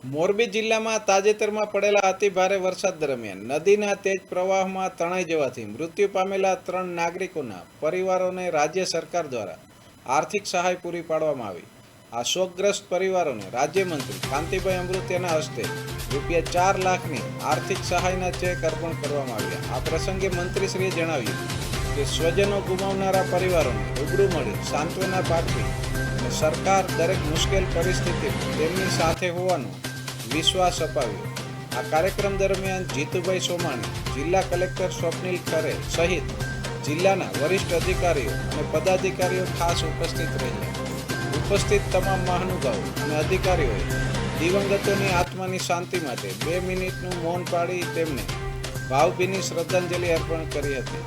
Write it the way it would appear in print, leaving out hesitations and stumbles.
મોરબી જિલ્લામાં તાજેતરમાં પડેલા અતિભારે વરસાદ દરમિયાન નદીના તેજ પ્રવાહમાં તણાઈ જવાથી મૃત્યુ પામેલા 3 નાગરિકોના પરિવારોને રાજ્ય સરકાર દ્વારા આર્થિક સહાય પૂરી પાડવામાં આવી. આ શોકગ્રસ્ત પરિવારોને રાજ્યમંત્રી કાંતિભાઈ અમૃતિયાના હસ્તે રૂપિયા 4 લાખની આર્થિક સહાયના ચેક અર્પણ કરવામાં આવ્યા. આ પ્રસંગે મંત્રીશ્રીએ જણાવ્યું કે સ્વજનો ગુમાવનારા પરિવારોને રૂબરૂ મળી સાંત્વના પાઠવી અને સરકાર દરેક મુશ્કેલ પરિસ્થિતિમાં તેમની સાથે હોવાનો વિશ્વાસ અપાવ્યો. આ કાર્યક્રમ દરમિયાન જીતુભાઈ સોમાણી, જિલ્લા કલેક્ટર સ્વપ્નિલ ખરે સહિત જિલ્લાના વરિષ્ઠ અધિકારીઓ અને પદાધિકારીઓ ખાસ ઉપસ્થિત રહ્યા. ઉપસ્થિત તમામ મહાનુભાવો અને અધિકારીઓએ દિવંગતોની આત્માની શાંતિ માટે 2 મિનિટનું મૌન પાળી તેમને ભાવભીની શ્રદ્ધાંજલિ અર્પણ કરી હતી.